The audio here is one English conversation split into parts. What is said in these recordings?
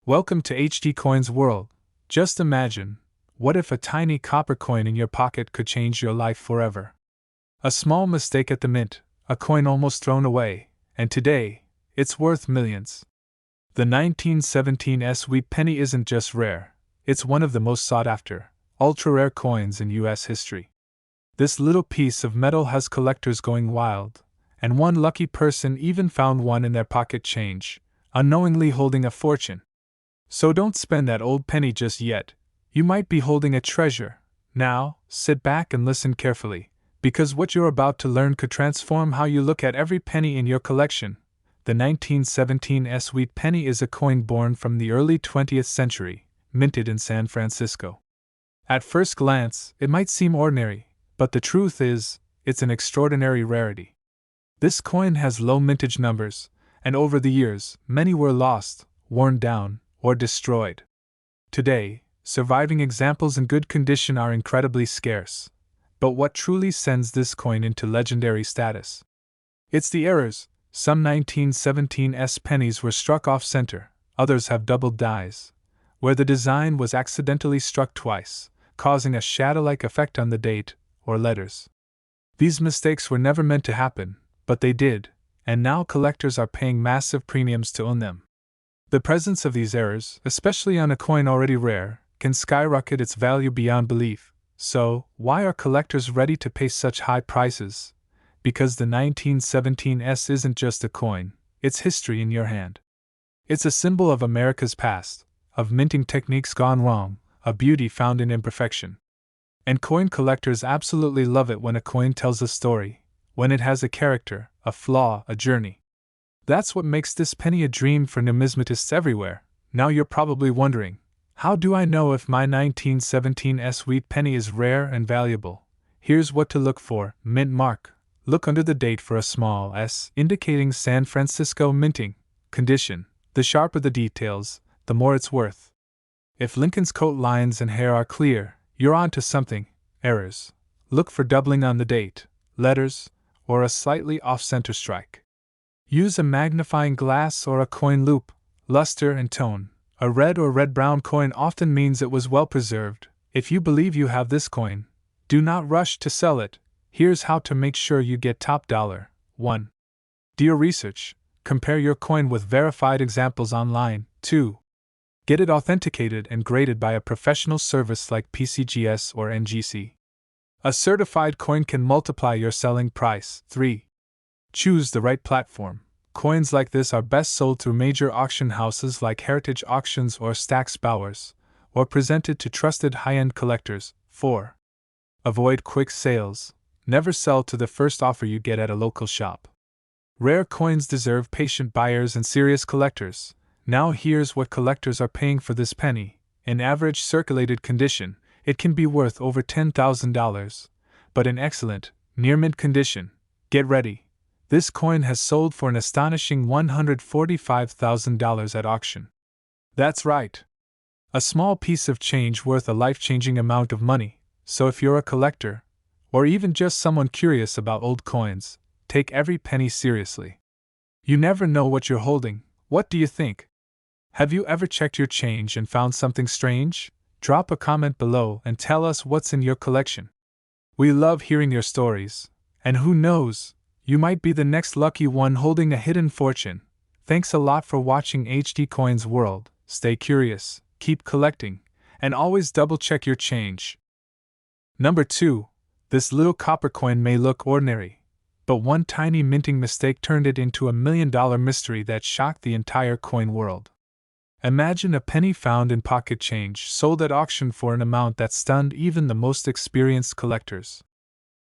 Welcome to HD Coin's world. Just imagine, what if a tiny copper coin in your pocket could change your life forever? A small mistake at the mint, a coin almost thrown away, and today, it's worth millions. The 1917 DWE Penny isn't just rare, it's one of the most sought-after, ultra-rare coins in US history. This little piece of metal has collectors going wild, and one lucky person even found one in their pocket change, unknowingly holding a fortune. So don't spend that old penny just yet. You might be holding a treasure. Now, sit back and listen carefully, because what you're about to learn could transform how you look at every penny in your collection. The 1917 DWE Penny is a coin born from the early 20th century, minted in San Francisco. At first glance, it might seem ordinary, but the truth is, it's an extraordinary rarity. This coin has low mintage numbers, and over the years, many were lost, worn down, or destroyed. Today, surviving examples in good condition are incredibly scarce. But what truly sends this coin into legendary status? It's the errors. Some 1917 pennies were struck off-center, others have doubled dies, where the design was accidentally struck twice, causing a shadow-like effect on the date or letters. These mistakes were never meant to happen, but they did, and now collectors are paying massive premiums to own them. The presence of these errors, especially on a coin already rare, can skyrocket its value beyond belief. So, why are collectors ready to pay such high prices? Because the 1917 isn't just a coin, it's history in your hand. It's a symbol of America's past, of minting techniques gone wrong, a beauty found in imperfection. And coin collectors absolutely love it when a coin tells a story, when it has a character, a flaw, a journey. That's what makes this penny a dream for numismatists everywhere. Now you're probably wondering, how do I know if my 1917 DWE penny is rare and valuable? Here's what to look for: mint mark. Look under the date for a small S, indicating San Francisco minting condition. The sharper the details, the more it's worth. If Lincoln's coat lines and hair are clear, you're on to something. Errors. Look for doubling on the date, letters, or a slightly off-center strike. Use a magnifying glass or a coin loop. Luster and tone. A red or red-brown coin often means it was well preserved. If you believe you have this coin, do not rush to sell it. Here's how to make sure you get top dollar. 1. Do your research. Compare your coin with verified examples online. 2. Get it authenticated and graded by a professional service like PCGS or NGC. A certified coin can multiply your selling price. 3. Choose the right platform. Coins like this are best sold through major auction houses like Heritage Auctions or Stack's Bowers, or presented to trusted high-end collectors. 4. Avoid quick sales. Never sell to the first offer you get at a local shop. Rare coins deserve patient buyers and serious collectors. Now here's what collectors are paying for this penny. In average circulated condition, it can be worth over $10,000. But in excellent, near-mint condition, get ready. This coin has sold for an astonishing $145,000 at auction. That's right. A small piece of change worth a life-changing amount of money. So if you're a collector, or even just someone curious about old coins, take every penny seriously. You never know what you're holding. What do you think? Have you ever checked your change and found something strange? Drop a comment below and tell us what's in your collection. We love hearing your stories. And who knows? You might be the next lucky one holding a hidden fortune. Thanks a lot for watching HD Coin's world. Stay curious, keep collecting, and always double-check your change. Number 2. This little copper coin may look ordinary, but one tiny minting mistake turned it into a $1 million mystery that shocked the entire coin world. Imagine a penny found in pocket change sold at auction for an amount that stunned even the most experienced collectors.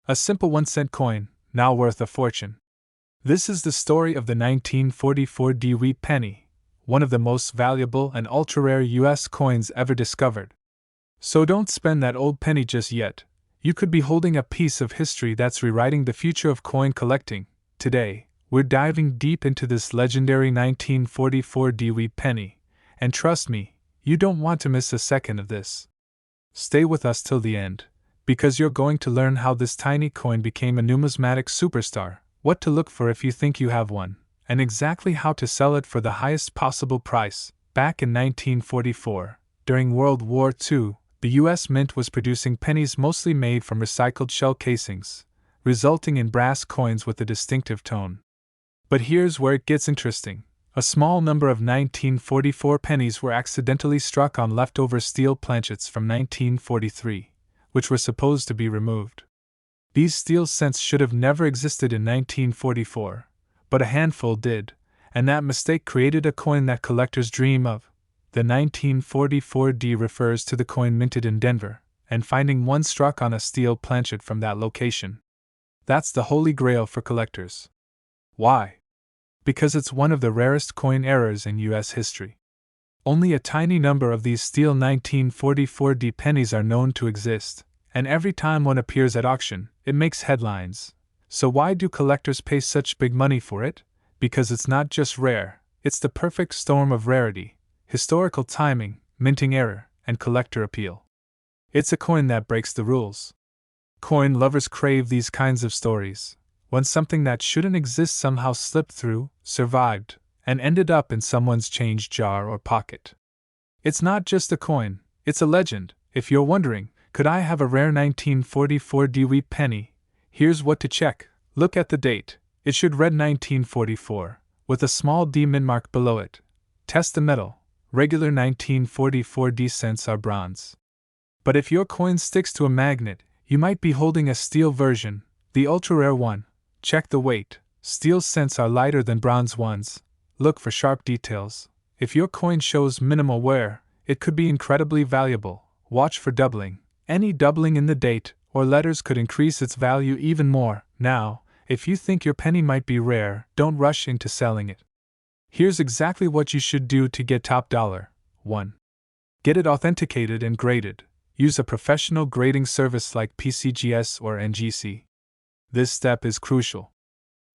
A simple 1-cent coin, now worth a fortune. This is the story of the 1944 DWE Penny, one of the most valuable and ultra-rare US coins ever discovered. So don't spend that old penny just yet. You could be holding a piece of history that's rewriting the future of coin collecting. Today, we're diving deep into this legendary 1944 DWE Penny, and trust me, you don't want to miss a second of this. Stay with us till the end, because you're going to learn how this tiny coin became a numismatic superstar, what to look for if you think you have one, and exactly how to sell it for the highest possible price. Back in 1944, during World War II, the U.S. Mint was producing pennies mostly made from recycled shell casings, resulting in brass coins with a distinctive tone. But here's where it gets interesting. A small number of 1944 pennies were accidentally struck on leftover steel planchets from 1943, which were supposed to be removed. These steel cents should have never existed in 1944, but a handful did, and that mistake created a coin that collectors dream of. The 1944D refers to the coin minted in Denver, and finding one struck on a steel planchet from that location. That's the holy grail for collectors. Why? Because it's one of the rarest coin errors in U.S. history. Only a tiny number of these steel 1944D pennies are known to exist, and every time one appears at auction, it makes headlines. So why do collectors pay such big money for it? Because it's not just rare, it's the perfect storm of rarity, historical timing, minting error, and collector appeal. It's a coin that breaks the rules. Coin lovers crave these kinds of stories, when something that shouldn't exist somehow slipped through, survived, and ended up in someone's change jar or pocket. It's not just a coin, it's a legend. If you're wondering, could I have a rare 1944 DWE Penny? Here's what to check. Look at the date. It should read 1944, with a small D mint mark below it. Test the metal. Regular 1944D cents are bronze. But if your coin sticks to a magnet, you might be holding a steel version, the ultra-rare one. Check the weight. Steel cents are lighter than bronze ones. Look for sharp details. If your coin shows minimal wear, it could be incredibly valuable. Watch for doubling. Any doubling in the date or letters could increase its value even more. Now, if you think your penny might be rare, don't rush into selling it. Here's exactly what you should do to get top dollar. 1. Get it authenticated and graded. Use a professional grading service like PCGS or NGC. This step is crucial.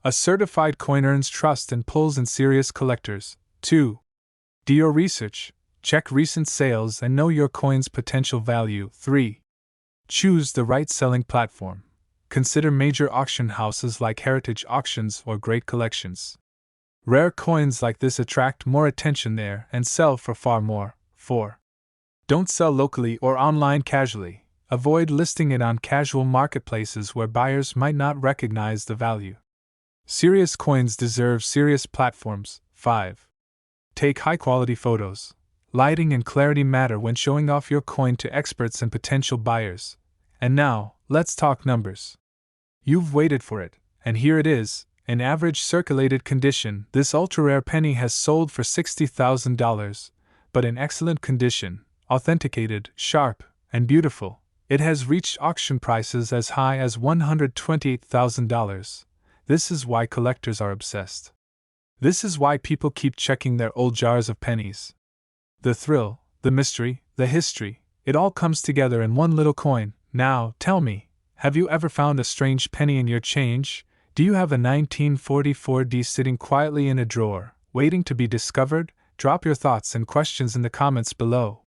A certified coin earns trust and pulls in serious collectors. 2. Do your research. Check recent sales and know your coin's potential value. 3. Choose the right selling platform. Consider major auction houses like Heritage Auctions or Great Collections. Rare coins like this attract more attention there and sell for far more. 4. Don't sell locally or online casually. Avoid listing it on casual marketplaces where buyers might not recognize the value. Serious coins deserve serious platforms. 5. Take high-quality photos. Lighting and clarity matter when showing off your coin to experts and potential buyers. And now, let's talk numbers. You've waited for it, and here it is. In average circulated condition, this ultra-rare penny has sold for $60,000, but in excellent condition, authenticated, sharp, and beautiful, it has reached auction prices as high as $128,000. This is why collectors are obsessed. This is why people keep checking their old jars of pennies. The thrill, the mystery, the history, it all comes together in one little coin. Now, tell me, have you ever found a strange penny in your change? Do you have a 1944D sitting quietly in a drawer, waiting to be discovered? Drop your thoughts and questions in the comments below.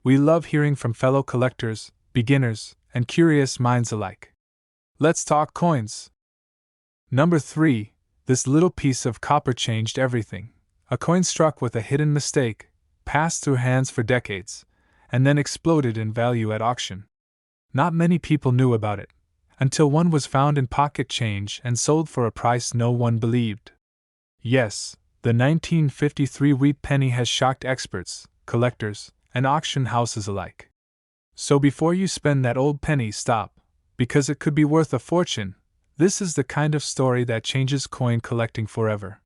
We love hearing from fellow collectors, beginners, and curious minds alike. Let's talk coins. Number 3. This little piece of copper changed everything. A coin struck with a hidden mistake, passed through hands for decades, and then exploded in value at auction. Not many people knew about it, until one was found in pocket change and sold for a price no one believed. Yes, the 1953 wheat penny has shocked experts, collectors, and auction houses alike. So before you spend that old penny, stop, because it could be worth a fortune. This is the kind of story that changes coin collecting forever.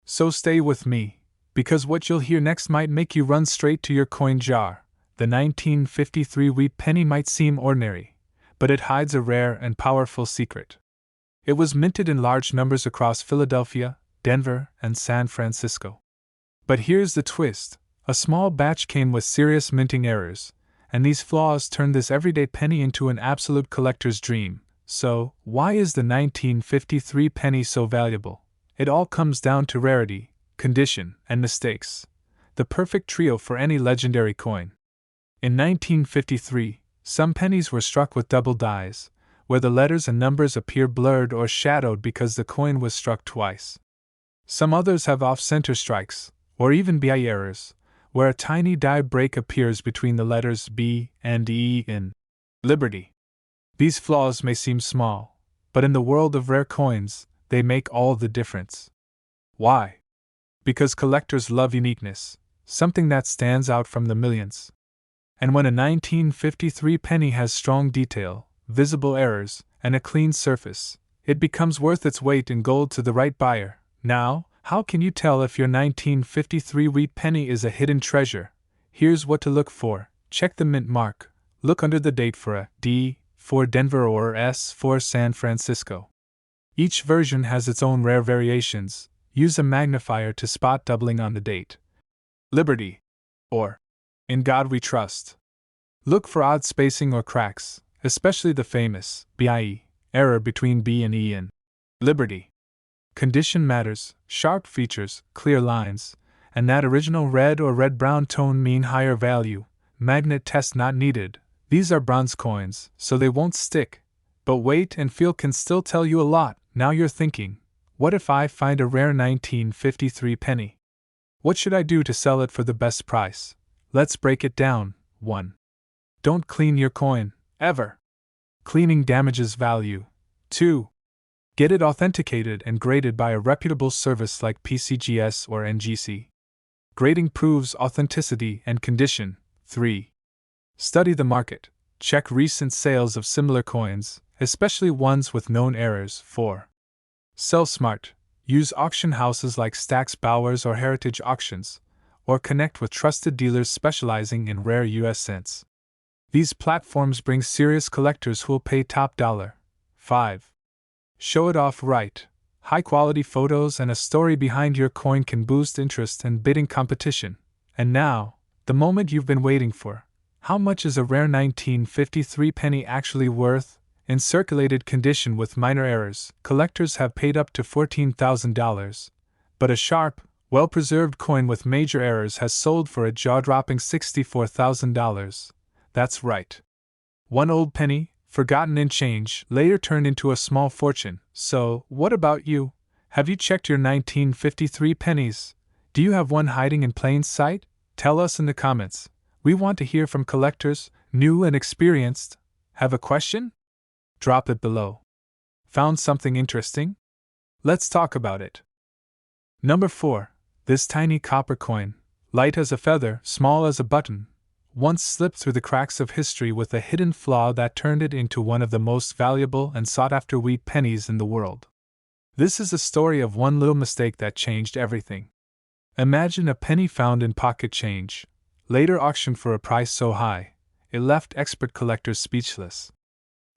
So stay with me, because what you'll hear next might make you run straight to your coin jar. The 1953 wheat penny might seem ordinary, but it hides a rare and powerful secret. It was minted in large numbers across Philadelphia, Denver, and San Francisco. But here's the twist. A small batch came with serious minting errors, and these flaws turned this everyday penny into an absolute collector's dream. So, why is the 1953 penny so valuable? It all comes down to rarity, condition, and mistakes. The perfect trio for any legendary coin. In 1953, some pennies were struck with double dies, where the letters and numbers appear blurred or shadowed because the coin was struck twice. Some others have off-center strikes, or even BI errors, where a tiny die break appears between the letters B and E in Liberty. These flaws may seem small, but in the world of rare coins, they make all the difference. Why? Because collectors love uniqueness, something that stands out from the millions. And when a 1953 penny has strong detail, visible errors, and a clean surface, it becomes worth its weight in gold to the right buyer. Now, how can you tell if your 1953 wheat penny is a hidden treasure? Here's what to look for. Check the mint mark. Look under the date for a D for Denver or S for San Francisco. Each version has its own rare variations. Use a magnifier to spot doubling on the date. Liberty, or In God We Trust. Look for odd spacing or cracks, especially the famous BIE error between B and E in Liberty. Condition matters, sharp features, clear lines, and that original red or red-brown tone mean higher value. Magnet test not needed. These are bronze coins, so they won't stick. But weight and feel can still tell you a lot. Now you're thinking, what if I find a rare 1953 penny? What should I do to sell it for the best price? Let's break it down. 1. Don't clean your coin, ever. Cleaning damages value. 2. Get it authenticated and graded by a reputable service like PCGS or NGC. Grading proves authenticity and condition. 3. Study the market. Check recent sales of similar coins, especially ones with known errors. 4. Sell smart. Use auction houses like Stack's Bowers or Heritage Auctions, or connect with trusted dealers specializing in rare US cents. These platforms bring serious collectors who'll pay top dollar. 5. Show it off right. High-quality photos and a story behind your coin can boost interest and bidding competition. And now, the moment you've been waiting for. How much is a rare 1953 penny actually worth? In circulated condition with minor errors, collectors have paid up to $14,000. But a sharp, well-preserved coin with major errors has sold for a jaw-dropping $64,000. That's right. One old penny, forgotten in change, later turned into a small fortune. So, what about you? Have you checked your 1953 pennies? Do you have one hiding in plain sight? Tell us in the comments. We want to hear from collectors, new and experienced. Have a question? Drop it below. Found something interesting? Let's talk about it. Number 4. This tiny copper coin, light as a feather, small as a button, once slipped through the cracks of history with a hidden flaw that turned it into one of the most valuable and sought-after wheat pennies in the world. This is a story of one little mistake that changed everything. Imagine a penny found in pocket change, later auctioned for a price so high, it left expert collectors speechless.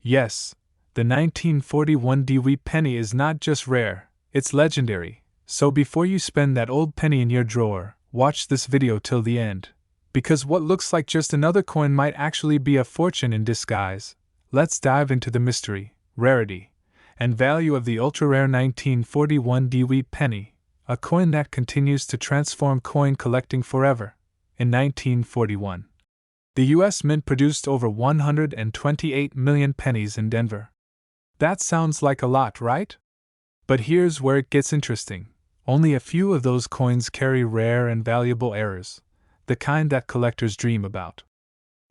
Yes, the 1941 DWE Penny is not just rare, it's legendary. So before you spend that old penny in your drawer, watch this video till the end. Because what looks like just another coin might actually be a fortune in disguise. Let's dive into the mystery, rarity, and value of the ultra-rare 1941 DWE Penny, a coin that continues to transform coin collecting forever. In 1941, the U.S. Mint produced over 128 million pennies in Denver. That sounds like a lot, right? But here's where it gets interesting. Only a few of those coins carry rare and valuable errors, the kind that collectors dream about.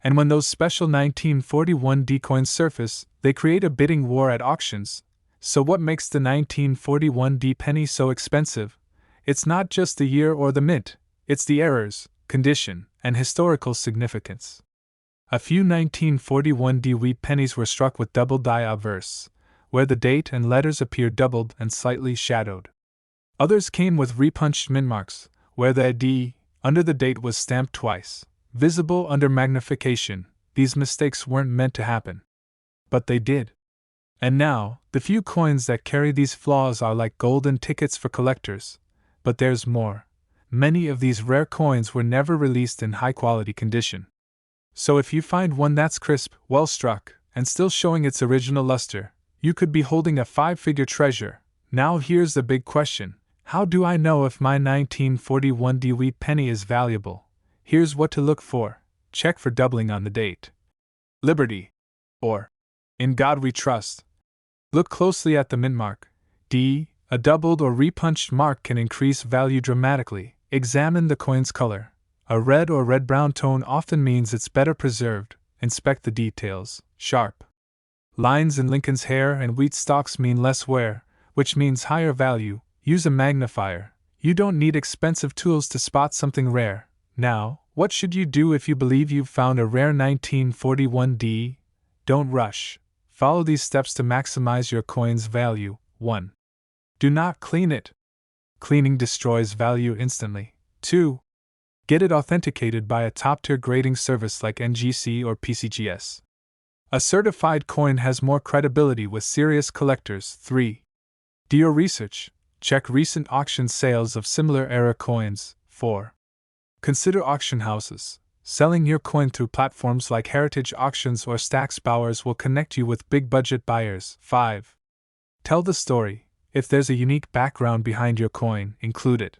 And when those special 1941 D coins surface, they create a bidding war at auctions. So what makes the 1941 D penny so expensive? It's not just the year or the mint, it's the errors, condition, and historical significance. A few 1941 DWE pennies were struck with double die obverse, where the date and letters appeared doubled and slightly shadowed. Others came with repunched mint marks, where the D under the date was stamped twice, visible under magnification. These mistakes weren't meant to happen. But they did. And now, the few coins that carry these flaws are like golden tickets for collectors. But there's more. Many of these rare coins were never released in high-quality condition. So if you find one that's crisp, well-struck, and still showing its original luster, you could be holding a 5-figure treasure. Now here's the big question. How do I know if my 1941 DWE penny is valuable? Here's what to look for. Check for doubling on the date. Liberty, or In God We Trust. Look closely at the mint mark. D. A doubled or repunched mark can increase value dramatically. Examine the coin's color. A red or red-brown tone often means it's better preserved. Inspect the details. Sharp lines in Lincoln's hair and wheat stalks mean less wear, which means higher value. Use a magnifier. You don't need expensive tools to spot something rare. Now, what should you do if you believe you've found a rare 1941D? Don't rush. Follow these steps to maximize your coin's value. 1. Do not clean it. Cleaning destroys value instantly. 2. Get it authenticated by a top-tier grading service like NGC or PCGS. A certified coin has more credibility with serious collectors. 3. Do your research. Check recent auction sales of similar era coins. 4. Consider auction houses. Selling your coin through platforms like Heritage Auctions or Stax Bowers will connect you with big-budget buyers. 5. Tell the story. If there's a unique background behind your coin, include it.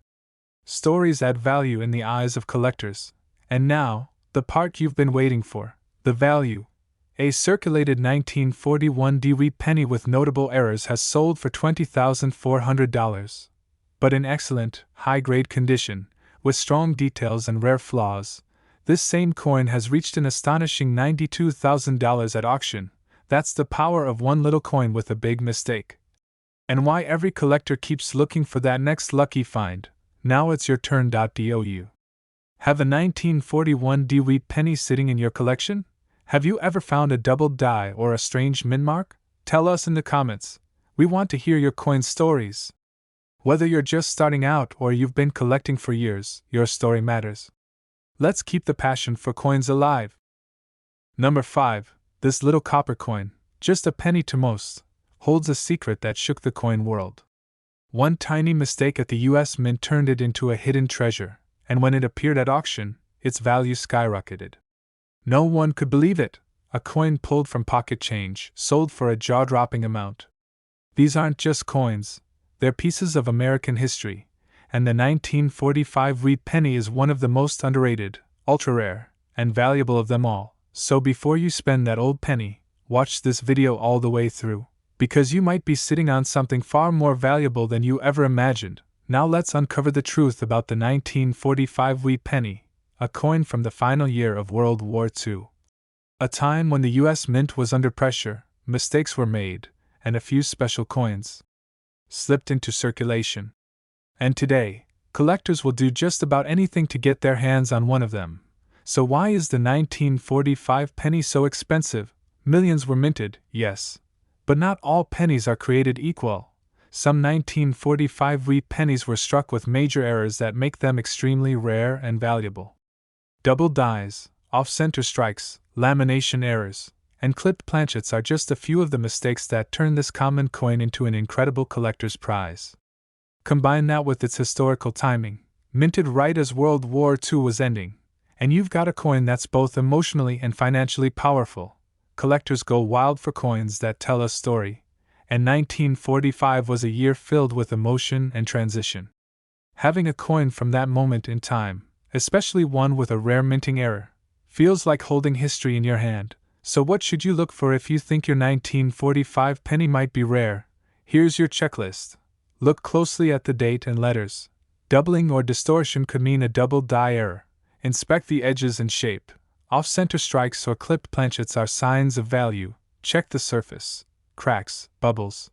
Stories add value in the eyes of collectors. And now, the part you've been waiting for, the value. A circulated 1941 DWE Penny with notable errors has sold for $20,400. But in excellent, high-grade condition, with strong details and rare flaws, this same coin has reached an astonishing $92,000 at auction. That's the power of one little coin with a big mistake. And why every collector keeps looking for that next lucky find. Now it's your turn. DOU. Have a 1941 DWE Penny sitting in your collection? Have you ever found a doubled die or a strange mint mark? Tell us in the comments. We want to hear your coin stories. Whether you're just starting out or you've been collecting for years, your story matters. Let's keep the passion for coins alive. Number 5. This little copper coin, just a penny to most, holds a secret that shook the coin world. One tiny mistake at the US Mint turned it into a hidden treasure, and when it appeared at auction, its value skyrocketed. No one could believe it. A coin pulled from pocket change, sold for a jaw-dropping amount. These aren't just coins, they're pieces of American history, and the 1945 DWE Penny is one of the most underrated, ultra-rare, and valuable of them all. So before you spend that old penny, watch this video all the way through, because you might be sitting on something far more valuable than you ever imagined. Now let's uncover the truth about the 1945 DWE Penny, a coin from the final year of World War II. A time when the US Mint was under pressure, mistakes were made, and a few special coins slipped into circulation. And today, collectors will do just about anything to get their hands on one of them. So why is the 1945 penny so expensive? Millions were minted, yes. But not all pennies are created equal. Some 1945 DWE pennies were struck with major errors that make them extremely rare and valuable. Double dies, off-center strikes, lamination errors, and clipped planchets are just a few of the mistakes that turn this common coin into an incredible collector's prize. Combine that with its historical timing, minted right as World War II was ending, and you've got a coin that's both emotionally and financially powerful. Collectors go wild for coins that tell a story, and 1945 was a year filled with emotion and transition. Having a coin from that moment in time, especially one with a rare minting error, feels like holding history in your hand. So what should you look for if you think your 1945 penny might be rare? Here's your checklist. Look closely at the date and letters. Doubling or distortion could mean a double die error. Inspect the edges and shape. Off-center strikes or clipped planchets are signs of value. Check the surface. Cracks, bubbles,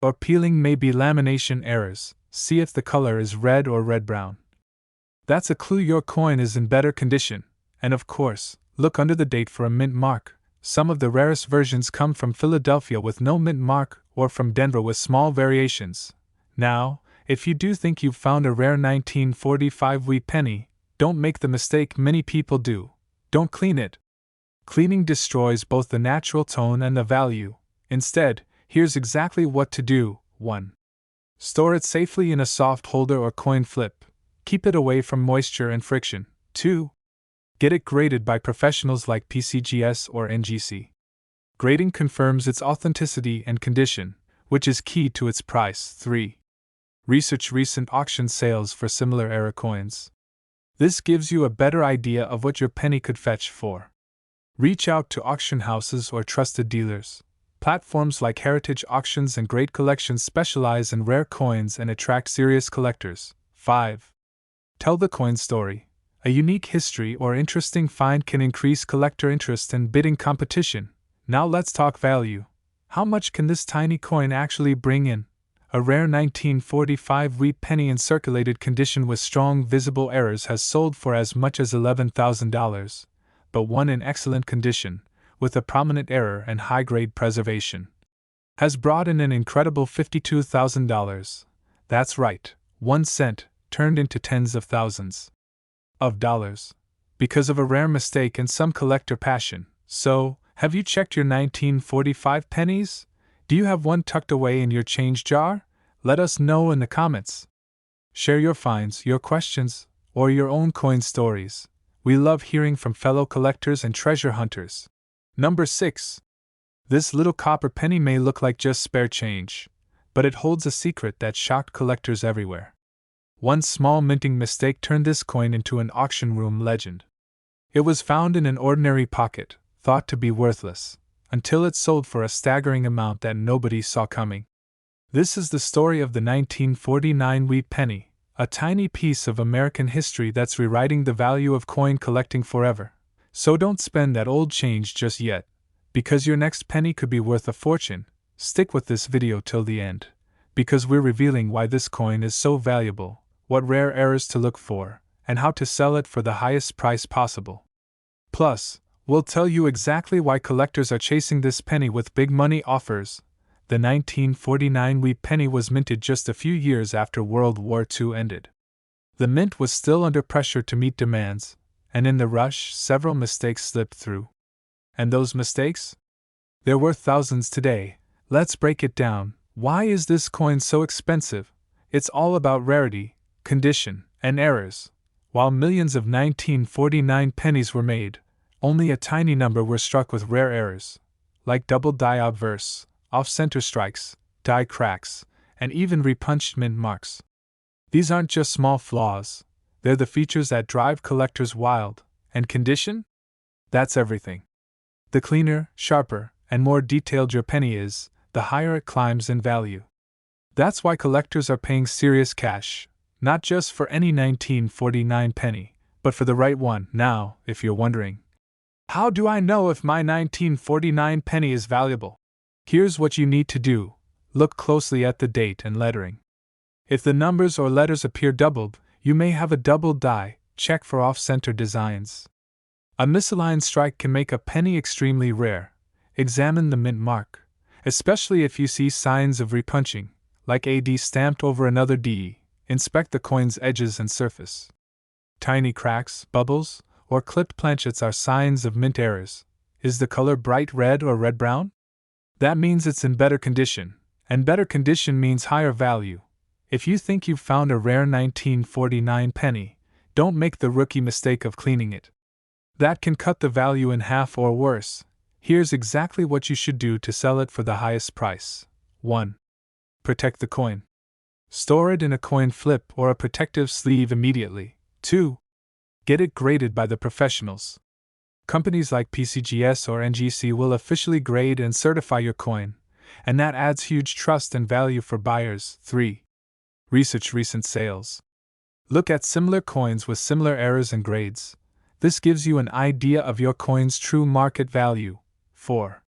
or peeling may be lamination errors. See if the color is red or red-brown. That's a clue your coin is in better condition. And of course, look under the date for a mint mark. Some of the rarest versions come from Philadelphia with no mint mark, or from Denver with small variations. Now, if you do think you've found a rare 1945 DWE penny, don't make the mistake many people do. Don't clean it. Cleaning destroys both the natural tone and the value. Instead, here's exactly what to do. 1. Store it safely in a soft holder or coin flip. Keep it away from moisture and friction. 2. Get it graded by professionals like PCGS or NGC. Grading confirms its authenticity and condition, which is key to its price. 3. Research recent auction sales for similar era coins. This gives you a better idea of what your penny could fetch for. Reach out to auction houses or trusted dealers. Platforms like Heritage Auctions and Great Collections specialize in rare coins and attract serious collectors. 5. Tell the coin story. A unique history or interesting find can increase collector interest and bidding competition. Now let's talk value. How much can this tiny coin actually bring in? A rare 1945 DWE penny in circulated condition with strong visible errors has sold for as much as $11,000, but one in excellent condition, with a prominent error and high-grade preservation, has brought in an incredible $52,000. That's right, 1 cent turned into tens of thousands of dollars, because of a rare mistake and some collector passion. So, have you checked your 1945 pennies? Do you have one tucked away in your change jar? Let us know in the comments. Share your finds, your questions, or your own coin stories. We love hearing from fellow collectors and treasure hunters. Number 6. This little copper penny may look like just spare change, but it holds a secret that shocked collectors everywhere. One small minting mistake turned this coin into an auction room legend. It was found in an ordinary pocket, thought to be worthless, until it sold for a staggering amount that nobody saw coming. This is the story of the 1949 DWE penny, a tiny piece of American history that's rewriting the value of coin collecting forever. So don't spend that old change just yet, because your next penny could be worth a fortune. Stick with this video till the end, because we're revealing why this coin is so valuable, what rare errors to look for, and how to sell it for the highest price possible. Plus, we'll tell you exactly why collectors are chasing this penny with big money offers. The 1949 DWE penny was minted just a few years after World War II ended. The mint was still under pressure to meet demands, and in the rush, several mistakes slipped through. And those mistakes? There were thousands today. Let's break it down. Why is this coin so expensive? It's all about rarity, condition, and errors. While millions of 1949 pennies were made, only a tiny number were struck with rare errors, like double die obverse, off-center strikes, die cracks, and even repunched mint marks. These aren't just small flaws, they're the features that drive collectors wild. And condition? That's everything. The cleaner, sharper, and more detailed your penny is, the higher it climbs in value. That's why collectors are paying serious cash, not just for any 1949 penny, but for the right one. Now, if you're wondering, how do I know if my 1949 penny is valuable? Here's what you need to do. Look closely at the date and lettering. If the numbers or letters appear doubled, you may have a double die. Check for off-center designs. A misaligned strike can make a penny extremely rare. Examine the mint mark, especially if you see signs of repunching, like a D stamped over another D. Inspect the coin's edges and surface. Tiny cracks, bubbles, or clipped planchets are signs of mint errors. Is the color bright red or red-brown? That means it's in better condition, and better condition means higher value. If you think you've found a rare 1949 penny, don't make the rookie mistake of cleaning it. That can cut the value in half or worse. Here's exactly what you should do to sell it for the highest price. 1. Protect the coin. Store it in a coin flip or a protective sleeve immediately. 2. Get it graded by the professionals. Companies like PCGS or NGC will officially grade and certify your coin, and that adds huge trust and value for buyers. 3. Research recent sales. Look at similar coins with similar errors and grades. This gives you an idea of your coin's true market value. 4.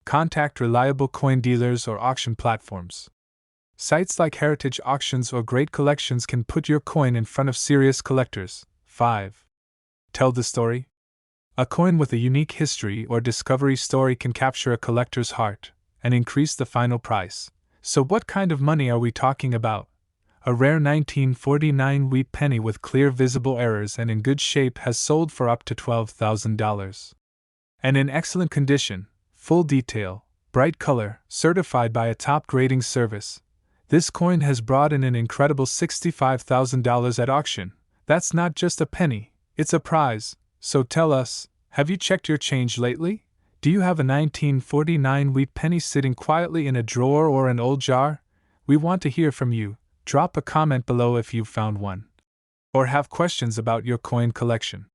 Contact reliable coin dealers or auction platforms. Sites like Heritage Auctions or Great Collections can put your coin in front of serious collectors. 5. Tell the story. A coin with a unique history or discovery story can capture a collector's heart and increase the final price. So what kind of money are we talking about? A rare 1949 DWE penny with clear visible errors and in good shape has sold for up to $12,000. And in excellent condition, full detail, bright color, certified by a top grading service. This coin has brought in an incredible $65,000 at auction. That's not just a penny, it's a prize. So tell us, have you checked your change lately? Do you have a 1949 DWE penny sitting quietly in a drawer or an old jar? We want to hear from you. Drop a comment below if you've found one, or have questions about your coin collection.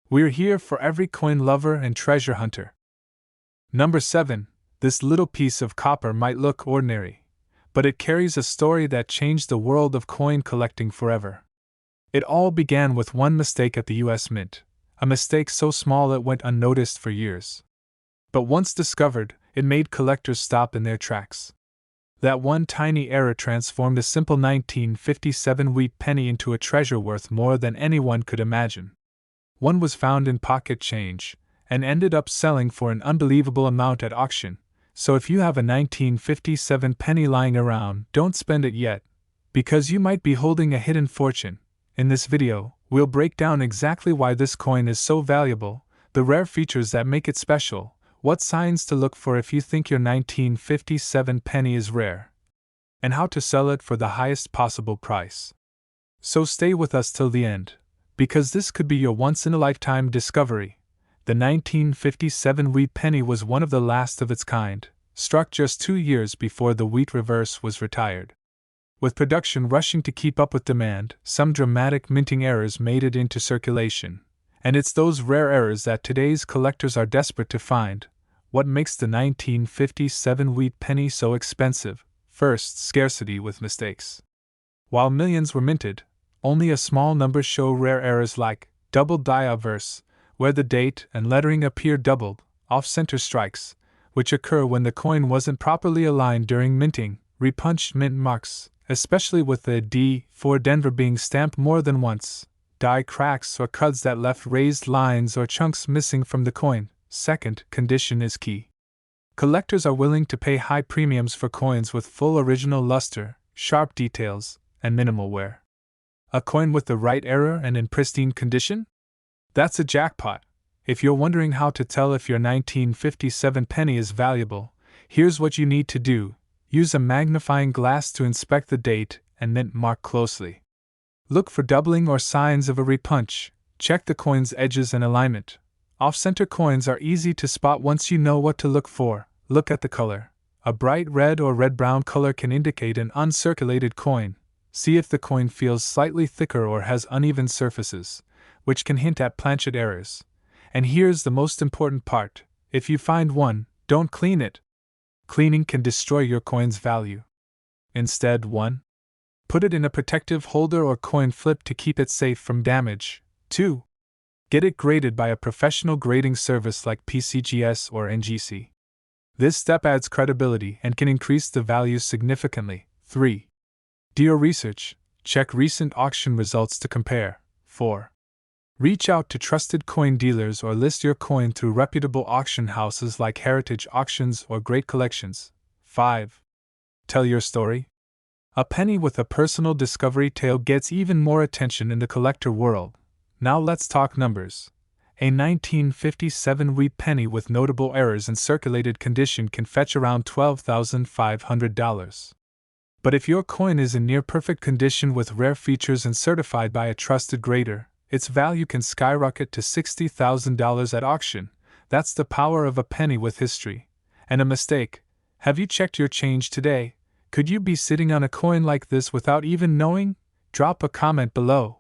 We're here for every coin lover and treasure hunter. Number 7. This little piece of copper might look ordinary, but it carries a story that changed the world of coin collecting forever. It all began with one mistake at the US Mint, a mistake so small it went unnoticed for years. But once discovered, it made collectors stop in their tracks. That one tiny error transformed a simple 1957 wheat penny into a treasure worth more than anyone could imagine. One was found in pocket change, and ended up selling for an unbelievable amount at auction, so if you have a 1957 penny lying around, don't spend it yet, because you might be holding a hidden fortune. In this video, we'll break down exactly why this coin is so valuable, the rare features that make it special, what signs to look for if you think your 1957 penny is rare, and how to sell it for the highest possible price. So stay with us till the end, because this could be your once-in-a-lifetime discovery. The 1957 wheat penny was one of the last of its kind, struck just 2 years before the wheat reverse was retired. With production rushing to keep up with demand, some dramatic minting errors made it into circulation, and it's those rare errors that today's collectors are desperate to find. What makes the 1957 wheat penny so expensive? First, scarcity with mistakes. While millions were minted, only a small number show rare errors like double die verse, where the date and lettering appear doubled, off-center strikes, which occur when the coin wasn't properly aligned during minting, repunched mint marks, especially with the D for Denver being stamped more than once, die cracks or cuts that left raised lines or chunks missing from the coin. Second, condition is key. Collectors are willing to pay high premiums for coins with full original luster, sharp details, and minimal wear. A coin with the right error and in pristine condition? That's a jackpot. If you're wondering how to tell if your 1957 penny is valuable, here's what you need to do. Use a magnifying glass to inspect the date and mint mark closely. Look for doubling or signs of a repunch. Check the coin's edges and alignment. Off-center coins are easy to spot once you know what to look for. Look at the color. A bright red or red-brown color can indicate an uncirculated coin. See if the coin feels slightly thicker or has uneven surfaces, which can hint at planchet errors. And here's the most important part. If you find one, don't clean it. Cleaning can destroy your coin's value. Instead, 1. Put it in a protective holder or coin flip to keep it safe from damage. 2. Get it graded by a professional grading service like PCGS or NGC. This step adds credibility and can increase the value significantly. 3. Do your research. Check recent auction results to compare. 4. Reach out to trusted coin dealers or list your coin through reputable auction houses like Heritage Auctions or Great Collections. 5. Tell your story. A penny with a personal discovery tale gets even more attention in the collector world. Now let's talk numbers. A 1957 wheat penny with notable errors in circulated condition can fetch around $12,500. But if your coin is in near-perfect condition with rare features and certified by a trusted grader, its value can skyrocket to $60,000 at auction. That's the power of a penny with history. And a mistake. Have you checked your change today? Could you be sitting on a coin like this without even knowing? Drop a comment below.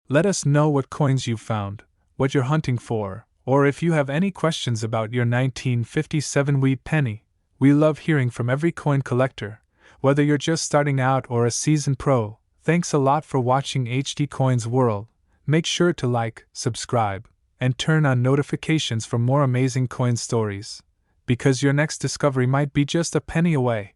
Let us know what coins you've found, what you're hunting for, or if you have any questions about your 1957 wheat penny. We love hearing from every coin collector, whether you're just starting out or a seasoned pro. Thanks a lot for watching HD Coins World. Make sure to like, subscribe, and turn on notifications for more amazing coin stories, because your next discovery might be just a penny away.